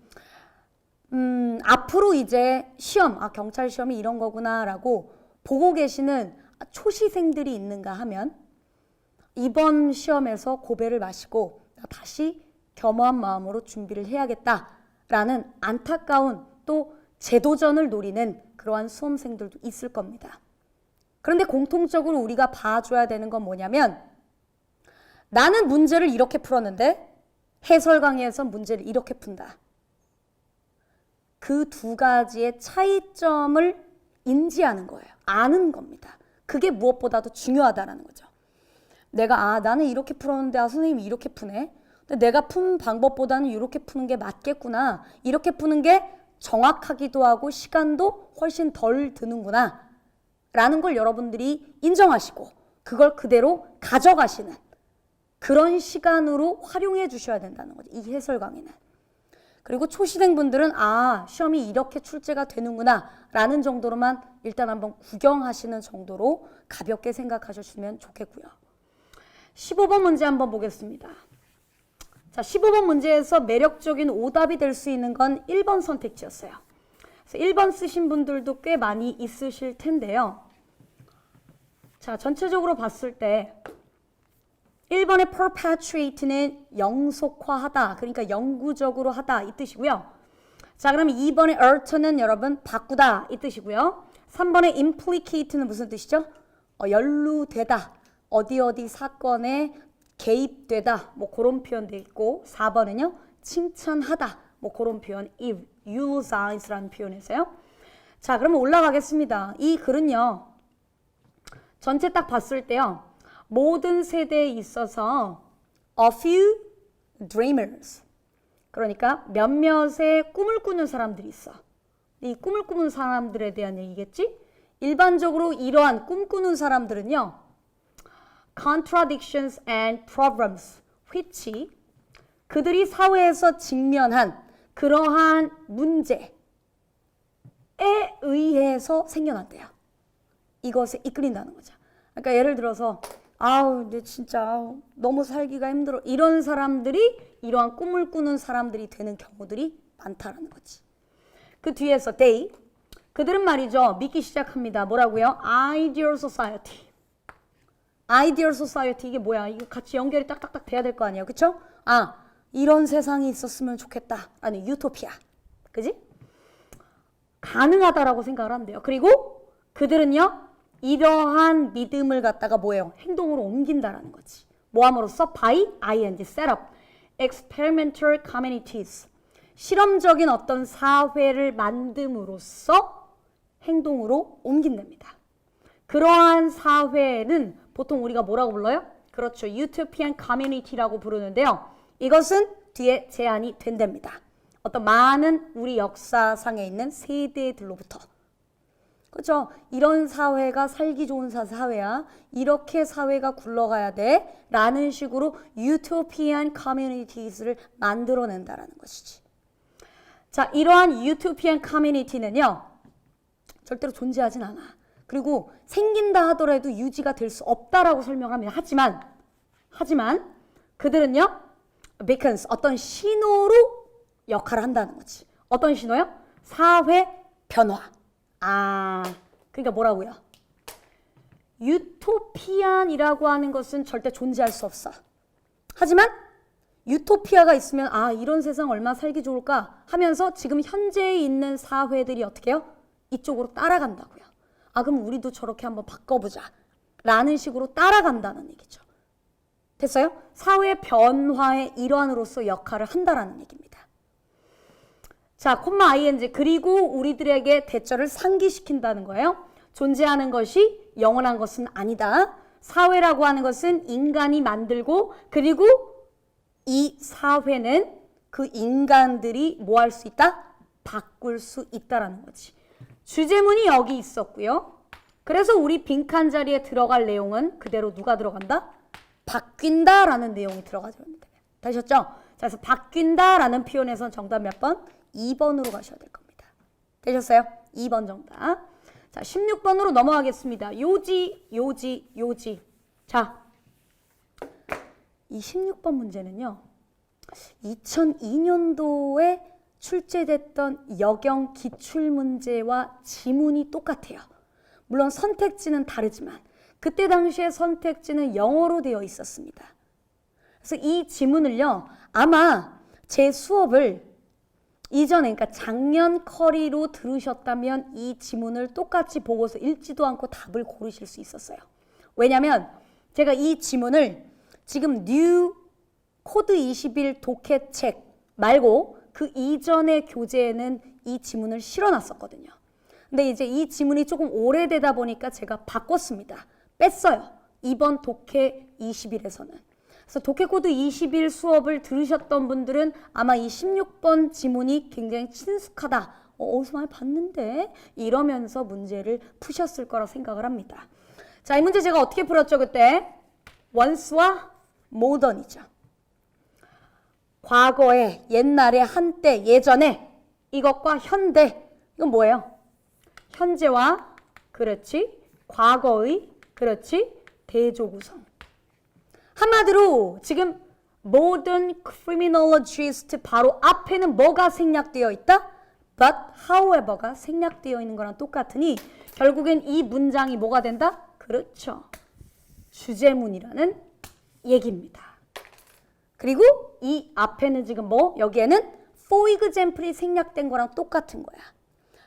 앞으로 이제 시험, 경찰 시험이 이런 거구나 라고 보고 계시는 초시생들이 있는가 하면 이번 시험에서 고배를 마시고 다시 겸허한 마음으로 준비를 해야겠다라는 안타까운 또 재도전을 노리는 그러한 수험생들도 있을 겁니다. 그런데 공통적으로 우리가 봐줘야 되는 건 뭐냐면 나는 문제를 이렇게 풀었는데 해설 강의에서 문제를 이렇게 푼다. 그 두 가지의 차이점을 인지하는 거예요. 아는 겁니다. 그게 무엇보다도 중요하다는 거죠. 내가 나는 이렇게 풀었는데 선생님이 이렇게 푸네. 근데 내가 푼 방법보다는 이렇게 푸는 게 맞겠구나. 이렇게 푸는 게 정확하기도 하고 시간도 훨씬 덜 드는구나 라는 걸 여러분들이 인정하시고 그걸 그대로 가져가시는 그런 시간으로 활용해 주셔야 된다는 거죠. 이 해설 강의는. 그리고 초시생분들은 시험이 이렇게 출제가 되는구나 라는 정도로만 일단 한번 구경하시는 정도로 가볍게 생각하셨으면 좋겠고요. 15번 문제 한번 보겠습니다. 자, 15번 문제에서 매력적인 오답이 될 수 있는 건 1번 선택지였어요. 그래서 1번 쓰신 분들도 꽤 많이 있으실 텐데요. 자, 전체적으로 봤을 때 1번의 perpetuate는 영속화하다, 그러니까 영구적으로 하다 이 뜻이고요. 자, 그러면 2번의 alter는 여러분 바꾸다 이 뜻이고요. 3번의 implicate는 무슨 뜻이죠? 연루되다, 어디 사건에 개입되다, 뭐 그런 표현도 있고 4번은요 칭찬하다, 뭐 그런 표현 eulogize라는 표현이세요. 자, 그러면 올라가겠습니다. 이 글은요 전체 딱 봤을 때요 모든 세대에 있어서 a few dreamers, 그러니까 몇몇의 꿈을 꾸는 사람들이 있어. 이 꿈을 꾸는 사람들에 대한 얘기겠지? 일반적으로 이러한 꿈꾸는 사람들은요. contradictions and problems which 그들이 사회에서 직면한 그러한 문제에 의해서 생겨난대요. 이것에 이끌린다는 거죠. 그러니까 예를 들어서 아우 내 진짜 너무 살기가 힘들어 이런 사람들이 이러한 꿈을 꾸는 사람들이 되는 경우들이 많다라는 거지. 그 뒤에서 they 그들은 말이죠. 믿기 시작합니다. 뭐라고요? Ideal society. Ideal society 이게 뭐야? 이거 같이 연결이 딱딱딱 돼야 될 거 아니에요. 그쵸? 아 이런 세상이 있었으면 좋겠다 라는 유토피아. 그지? 가능하다라고 생각을 한대요. 그리고 그들은요. 이러한 믿음을 갖다가 뭐예요? 행동으로 옮긴다라는 거지. 뭐함으로써? by ing set up experimental communities 실험적인 어떤 사회를 만듦으로써 행동으로 옮긴답니다. 그러한 사회는 보통 우리가 뭐라고 불러요? 그렇죠. utopian community라고 부르는데요. 이것은 뒤에 제한이 된답니다. 어떤 많은 우리 역사상에 있는 세대들로부터. 그렇죠? 이런 사회가 살기 좋은 사회야. 이렇게 사회가 굴러가야 돼. 라는 식으로 utopian communities를 만들어낸다라는 것이지. 자, 이러한 utopian community는요. 절대로 존재하진 않아. 그리고 생긴다 하더라도 유지가 될 수 없다라고 설명합니다. 하지만 그들은요. beacons 어떤 신호로 역할을 한다는 거지. 어떤 신호요? 사회 변화. 그러니까 뭐라고요? 유토피안이라고 하는 것은 절대 존재할 수 없어. 하지만 유토피아가 있으면 이런 세상 얼마나 살기 좋을까 하면서 지금 현재에 있는 사회들이 어떻게 해요? 이쪽으로 따라간다고요. 그럼 우리도 저렇게 한번 바꿔보자 라는 식으로 따라간다는 얘기죠. 됐어요? 사회 변화의 일환으로서 역할을 한다라는 얘기입니다. 자, 콤마 ing 그리고 우리들에게 대처를 상기시킨다는 거예요. 존재하는 것이 영원한 것은 아니다. 사회라고 하는 것은 인간이 만들고 그리고 이 사회는 그 인간들이 뭐 할 수 있다? 바꿀 수 있다라는 거지. 주제문이 여기 있었고요. 그래서 우리 빈칸 자리에 들어갈 내용은 그대로 누가 들어간다? 바뀐다라는 내용이 들어가죠. 되셨죠? 자, 그래서 바뀐다라는 표현에선 정답 몇 번? 2번으로 가셔야 될 겁니다. 되셨어요? 2번 정답. 자, 16번으로 넘어가겠습니다. 요지. 자, 이 16번 문제는요. 2002년도에 출제됐던 여경 기출문제와 지문이 똑같아요. 물론 선택지는 다르지만 그때 당시에 선택지는 영어로 되어 있었습니다. 그래서 이 지문을요. 아마 제 수업을 이전에 그러니까 작년 커리로 들으셨다면 이 지문을 똑같이 보고서 읽지도 않고 답을 고르실 수 있었어요. 왜냐하면 제가 이 지문을 지금 뉴 코드 21 독해책 말고 그 이전의 교재에는 이 지문을 실어놨었거든요. 근데 이제 이 지문이 조금 오래되다 보니까 제가 바꿨습니다. 뺐어요. 이번 독해 21에서는. 그래서 독해 코드 21 수업을 들으셨던 분들은 아마 이 16번 지문이 굉장히 친숙하다. 어디서 많이 봤는데? 이러면서 문제를 푸셨을 거라 생각을 합니다. 자, 이 문제 제가 어떻게 풀었죠, 그때? once와 modern이죠. 과거에, 옛날에, 한때, 예전에 이것과 현대 이건 뭐예요? 현재와 그렇지, 과거의 그렇지, 대조구성. 한마디로 지금 modern criminologist 바로 앞에는 뭐가 생략되어 있다? but however가 생략되어 있는 거랑 똑같으니 결국엔 이 문장이 뭐가 된다? 그렇죠. 주제문이라는 얘기입니다. 그리고 이 앞에는 지금 뭐? 여기에는 for example이 생략된 거랑 똑같은 거야.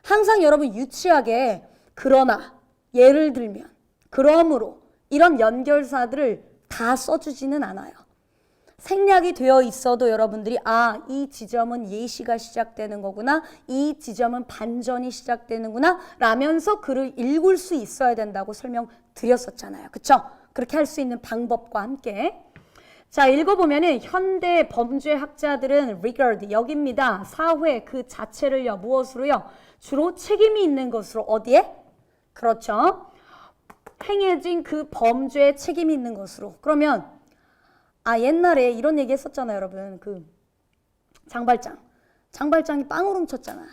항상 여러분 유치하게 그러나, 예를 들면, 그러므로 이런 연결사들을 다 써주지는 않아요. 생략이 되어 있어도 여러분들이 이 지점은 예시가 시작되는 거구나. 이 지점은 반전이 시작되는구나. 라면서 글을 읽을 수 있어야 된다고 설명드렸었잖아요. 그쵸? 그렇게 할 수 있는 방법과 함께. 자, 읽어보면은 현대 범죄학자들은 regard, 여깁니다. 사회 그 자체를요, 무엇으로요? 주로 책임이 있는 것으로, 어디에? 그렇죠. 행해진 그 범죄에 책임이 있는 것으로. 그러면, 옛날에 이런 얘기 했었잖아요, 여러분. 그, 장발장이 빵을 훔쳤잖아.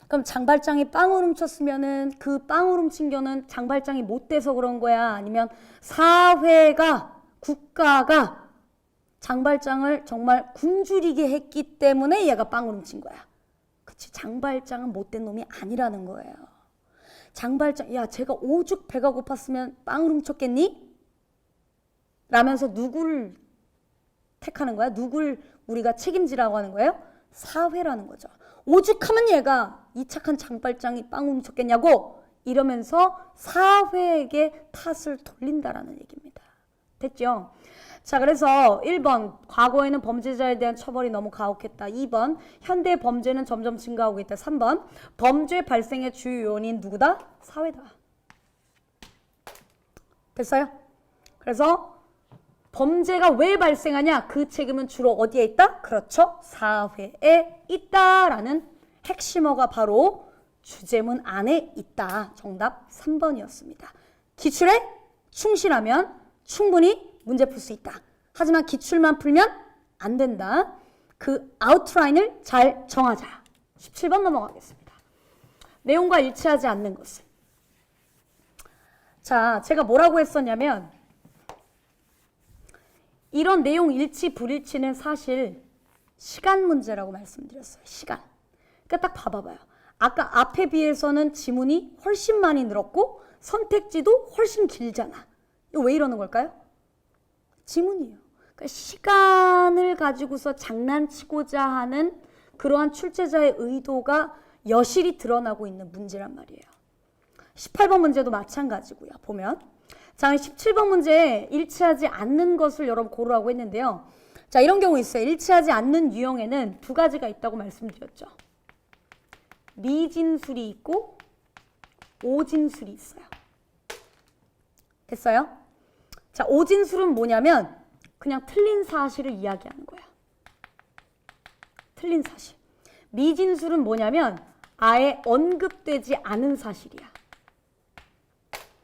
그럼 장발장이 빵을 훔쳤으면은 그 빵을 훔친 거는 장발장이 못돼서 그런 거야? 아니면 사회가, 국가가 장발장을 정말 굶주리게 했기 때문에 얘가 빵을 훔친 거야. 그치, 장발장은 못된 놈이 아니라는 거예요. 장발장, 야, 제가 오죽 배가 고팠으면 빵을 훔쳤겠니? 라면서 누굴 택하는 거야? 누굴 우리가 책임지라고 하는 거예요? 사회라는 거죠. 오죽하면 얘가 이 착한 장발장이 빵을 훔쳤겠냐고 이러면서 사회에게 탓을 돌린다라는 얘기입니다. 됐죠? 자, 그래서 1번, 과거에는 범죄자에 대한 처벌이 너무 가혹했다. 2번, 현대 범죄는 점점 증가하고 있다. 3번, 범죄 발생의 주요 요인인 누구다? 사회다. 됐어요? 그래서 범죄가 왜 발생하냐? 그 책임은 주로 어디에 있다? 그렇죠. 사회에 있다라는 핵심어가 바로 주제문 안에 있다. 정답 3번이었습니다. 기출에 충실하면 충분히 문제 풀 수 있다. 하지만 기출만 풀면 안 된다. 그 아웃라인을 잘 정하자. 17번 넘어가겠습니다. 내용과 일치하지 않는 것은. 자, 제가 뭐라고 했었냐면 이런 내용 일치 불일치는 사실 시간 문제라고 말씀드렸어요. 시간. 그러니까 딱 봐봐요. 아까 앞에 비해서는 지문이 훨씬 많이 늘었고 선택지도 훨씬 길잖아. 이거 왜 이러는 걸까요? 지문이에요. 그러니까 시간을 가지고서 장난치고자 하는 그러한 출제자의 의도가 여실히 드러나고 있는 문제란 말이에요. 18번 문제도 마찬가지고요. 보면 자, 17번 문제에 일치하지 않는 것을 여러분 고르라고 했는데요. 자, 이런 경우 있어요. 일치하지 않는 유형에는 두 가지가 있다고 말씀드렸죠. 미진술이 있고 오진술이 있어요. 됐어요? 자, 오진술은 뭐냐면 그냥 틀린 사실을 이야기하는 거야. 틀린 사실. 미진술은 뭐냐면 아예 언급되지 않은 사실이야.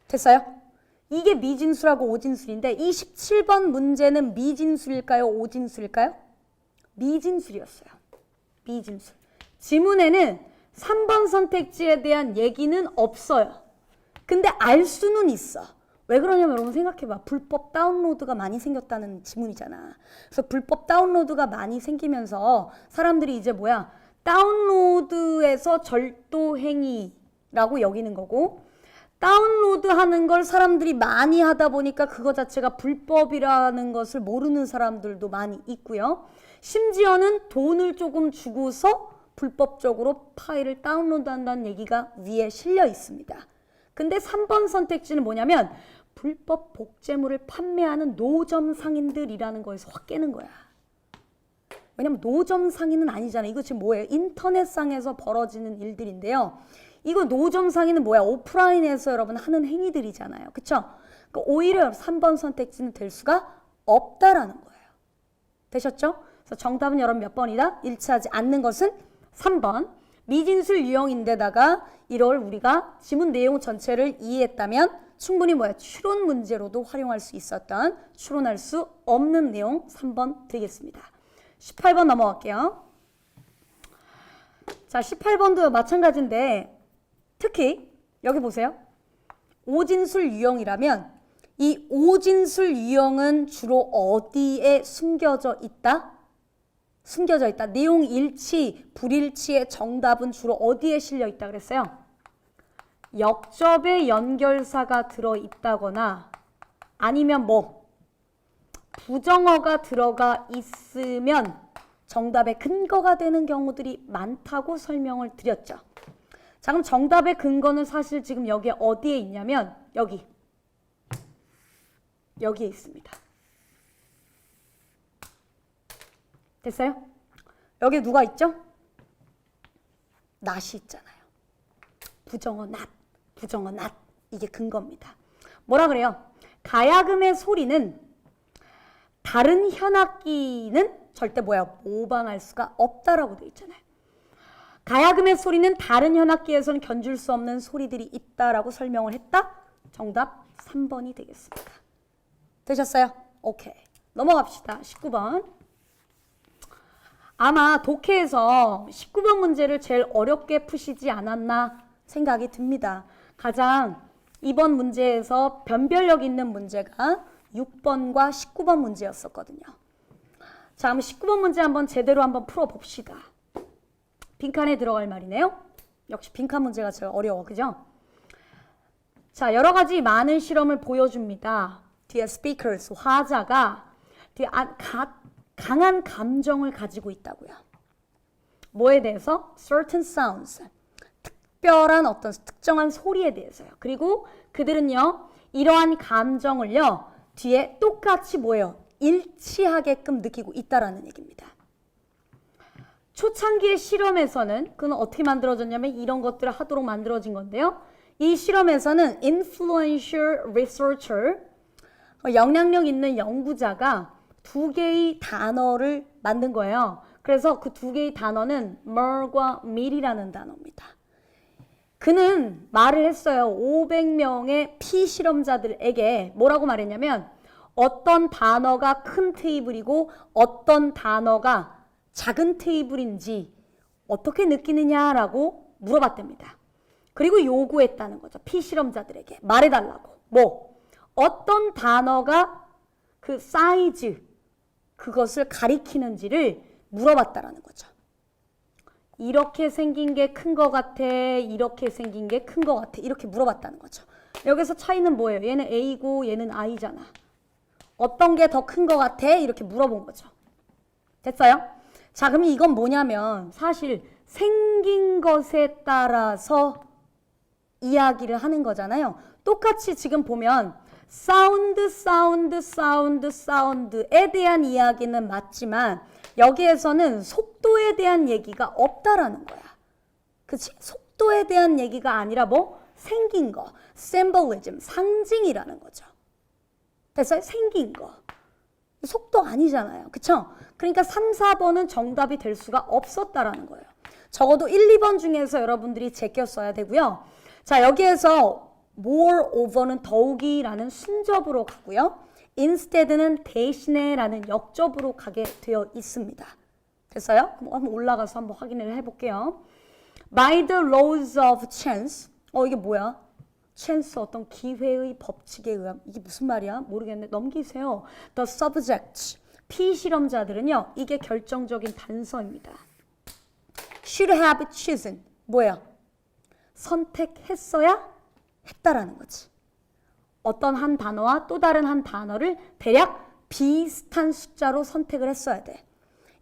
됐어요? 이게 미진술하고 오진술인데 이 17번 문제는 미진술일까요? 오진술일까요? 미진술이었어요. 미진술. 지문에는 3번 선택지에 대한 얘기는 없어요. 근데 알 수는 있어. 왜 그러냐면 여러분 생각해봐. 불법 다운로드가 많이 생겼다는 지문이잖아. 그래서 불법 다운로드가 많이 생기면서 사람들이 이제 뭐야? 다운로드에서 절도행위라고 여기는 거고 다운로드하는 걸 사람들이 많이 하다 보니까 그거 자체가 불법이라는 것을 모르는 사람들도 많이 있고요. 심지어는 돈을 조금 주고서 불법적으로 파일을 다운로드한다는 얘기가 위에 실려 있습니다. 근데 3번 선택지는 뭐냐면 불법 복제물을 판매하는 노점 상인들이라는 거에서 확 깨는 거야. 왜냐면 노점 상인은 아니잖아. 이거 지금 뭐예요? 인터넷상에서 벌어지는 일들인데요. 이거 노점 상인은 뭐야? 오프라인에서 여러분 하는 행위들이잖아요. 그쵸? 그러니까 오히려 3번 선택지는 될 수가 없다라는 거예요. 되셨죠? 그래서 정답은 여러분 몇 번이다? 일치하지 않는 것은 3번. 미진술 유형인데다가 이걸 우리가 지문 내용 전체를 이해했다면 충분히 뭐야? 추론 문제로도 활용할 수 있었던 추론할 수 없는 내용 3번 되겠습니다. 18번 넘어갈게요. 자, 18번도 마찬가지인데 특히 여기 보세요. 오진술 유형이라면 이 오진술 유형은 주로 어디에 숨겨져 있다? 숨겨져 있다. 내용 일치, 불일치의 정답은 주로 어디에 실려 있다 그랬어요? 역접의 연결사가 들어있다거나 아니면 뭐 부정어가 들어가 있으면 정답의 근거가 되는 경우들이 많다고 설명을 드렸죠. 자, 그럼 정답의 근거는 사실 지금 여기에 어디에 있냐면 여기에 있습니다. 됐어요? 여기 누가 있죠? 낫이 있잖아요. 부정어 낫, 부정어 낫. 이게 근거입니다. 뭐라 그래요? 가야금의 소리는 다른 현악기는 절대 뭐야? 모방할 수가 없다라고 되어 있잖아요. 가야금의 소리는 다른 현악기에서는 견줄 수 없는 소리들이 있다라고 설명을 했다. 정답 3번이 되겠습니다. 되셨어요? 오케이. 넘어갑시다. 19번. 아마 독해에서 19번 문제를 제일 어렵게 푸시지 않았나 생각이 듭니다. 가장 이번 문제에서 변별력 있는 문제가 6번과 19번 문제였었거든요. 자, 그럼 19번 문제 한번 제대로 한번 풀어봅시다. 빈칸에 들어갈 말이네요. 역시 빈칸 문제가 제일 어려워, 그죠? 자, 여러 가지 많은 실험을 보여줍니다. 뒤에 speakers, 화자가 뒤에 강한 감정을 가지고 있다고요. 뭐에 대해서? certain sounds, 특별한 어떤 특정한 소리에 대해서요. 그리고 그들은요, 이러한 감정을요, 뒤에 똑같이 뭐예요? 일치하게끔 느끼고 있다라는 얘기입니다. 초창기의 실험에서는 그건 어떻게 만들어졌냐면 이런 것들을 하도록 만들어진 건데요. 이 실험에서는 influential researcher, 영향력 있는 연구자가 두 개의 단어를 만든 거예요. 그래서 그 두 개의 단어는 mer과 mill이라는 단어입니다. 그는 말을 했어요. 500명의 피실험자들에게 뭐라고 말했냐면 어떤 단어가 큰 테이블이고 어떤 단어가 작은 테이블인지 어떻게 느끼느냐라고 물어봤답니다. 그리고 요구했다는 거죠. 피실험자들에게 말해달라고. 뭐 어떤 단어가 그 사이즈 그것을 가리키는지를 물어봤다라는 거죠. 이렇게 생긴 게 큰 거 같아. 이렇게 생긴 게 큰 거 같아. 이렇게 물어봤다는 거죠. 여기서 차이는 뭐예요? 얘는 A고 얘는 I잖아. 어떤 게 더 큰 거 같아? 이렇게 물어본 거죠. 됐어요? 자, 그럼 이건 뭐냐면 사실 생긴 것에 따라서 이야기를 하는 거잖아요. 똑같이 지금 보면 사운드에 대한 이야기는 맞지만 여기에서는 속도에 대한 얘기가 없다라는 거야. 그치? 속도에 대한 얘기가 아니라 뭐? 생긴 거. symbolism, 상징이라는 거죠. 됐어요? 생긴 거. 속도 아니잖아요. 그쵸? 그러니까 3, 4번은 정답이 될 수가 없었다라는 거예요. 적어도 1, 2번 중에서 여러분들이 제껴써야 되고요. 자, 여기에서 moreover는 더욱이라는 순접으로 가고요. instead는 대신에 라는 역접으로 가게 되어 있습니다. 됐어요? 그럼 한번 올라가서 한번 확인을 해볼게요. By the laws of chance. 이게 뭐야? chance 어떤 기회의 법칙에 의함. 이게 무슨 말이야? 모르겠네. 넘기세요. The subject. 피실험자들은요. 이게 결정적인 단서입니다. Should have chosen. 뭐야? 선택했어야 했다라는 거지. 어떤 한 단어와 또 다른 한 단어를 대략 비슷한 숫자로 선택을 했어야 돼.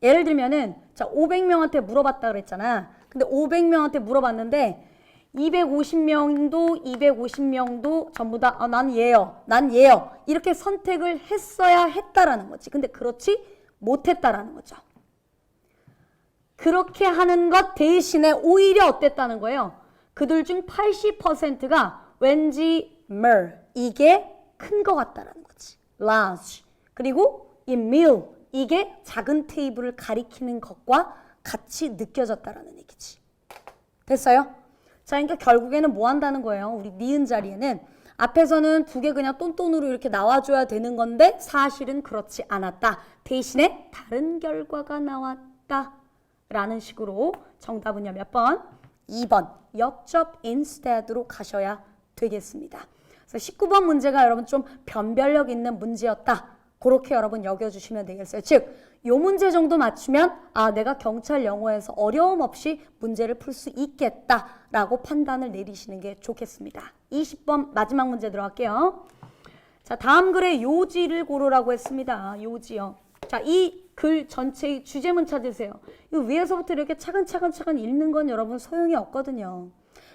예를 들면은 자 500명한테 물어봤다 그랬잖아. 근데 500명한테 물어봤는데 250명도 전부 다 난 얘요. 난 얘요. 이렇게 선택을 했어야 했다라는 거지. 근데 그렇지 못했다라는 거죠. 그렇게 하는 것 대신에 오히려 어땠다는 거예요? 그들 중 80%가 왠지 more, 이게 큰 것 같다라는 거지. large. 그리고 이 meal, 이게 작은 테이블을 가리키는 것과 같이 느껴졌다라는 얘기지. 됐어요? 자, 그러니까 결국에는 뭐 한다는 거예요? 우리 니은 자리에는 앞에서는 두 개 그냥 똔똔으로 이렇게 나와줘야 되는 건데 사실은 그렇지 않았다. 대신에 다른 결과가 나왔다. 라는 식으로 정답은요 몇 번? 2번 역접 instead로 가셔야 되겠습니다. 그래서 19번 문제가 여러분 좀 변별력 있는 문제였다. 그렇게 여러분 여겨주시면 되겠어요. 즉, 요 문제 정도 맞추면 내가 경찰 영어에서 어려움 없이 문제를 풀 수 있겠다라고 판단을 내리시는 게 좋겠습니다. 20번 마지막 문제 들어갈게요. 자, 다음 글에 요지를 고르라고 했습니다. 요지요. 자, 이 글 전체의 주제문 찾으세요. 이 위에서부터 이렇게 차근차근 읽는 건 여러분 소용이 없거든요.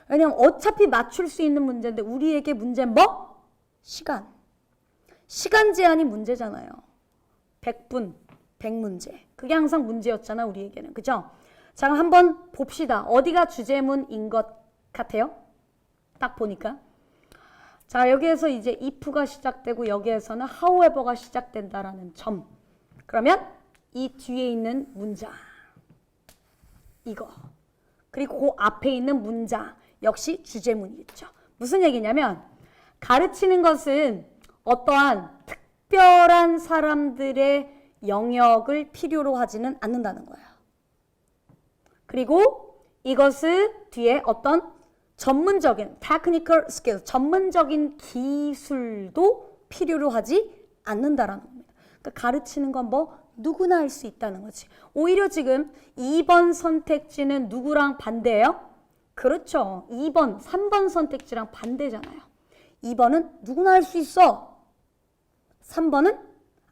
왜냐면 어차피 맞출 수 있는 문제인데 우리에게 문제는 뭐? 시간. 시간 제한이 문제잖아요. 100분, 100문제. 그게 항상 문제였잖아, 우리에게는. 그죠? 자, 한번 봅시다. 어디가 주제문인 것 같아요? 딱 보니까. 자, 여기에서 이제 if가 시작되고 여기에서는 however가 시작된다라는 점. 그러면 이 뒤에 있는 문장 이거 그리고 그 앞에 있는 문장 역시 주제문이겠죠. 무슨 얘기냐면 가르치는 것은 어떠한 특별한 사람들의 영역을 필요로 하지는 않는다는 거예요. 그리고 이것은 뒤에 어떤 전문적인 technical skill, 전문적인 기술도 필요로 하지 않는다라는 겁니다. 그러니까 가르치는 건 뭐 누구나 할 수 있다는 거지. 오히려 지금 2번 선택지는 누구랑 반대예요? 그렇죠. 2번, 3번 선택지랑 반대잖아요. 2번은 누구나 할 수 있어. 3번은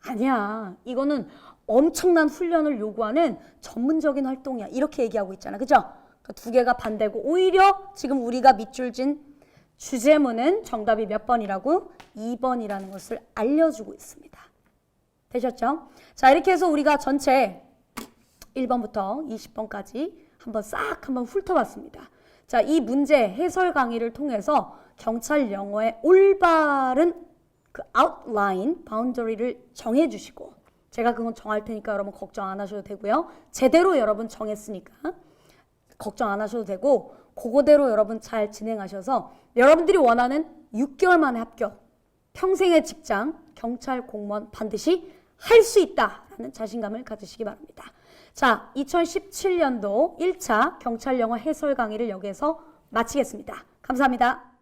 아니야. 이거는 엄청난 훈련을 요구하는 전문적인 활동이야. 이렇게 얘기하고 있잖아. 그죠? 그러니까 두 개가 반대고 오히려 지금 우리가 밑줄 진 주제문은 정답이 몇 번이라고? 2번이라는 것을 알려주고 있습니다. 되셨죠? 자, 이렇게 해서 우리가 전체 1번부터 20번까지 한번 훑어봤습니다. 자, 이 문제 해설 강의를 통해서 경찰 영어의 올바른 그 아웃라인, 바운더리를 정해주시고 제가 그건 정할 테니까 여러분 걱정 안 하셔도 되고요. 제대로 여러분 정했으니까 걱정 안 하셔도 되고 그거대로 여러분 잘 진행하셔서 여러분들이 원하는 6개월 만에 합격, 평생의 직장, 경찰 공무원 반드시 할 수 있다라는 자신감을 가지시기 바랍니다. 자, 2017년도 1차 경찰 영어 해설 강의를 여기에서 마치겠습니다. 감사합니다.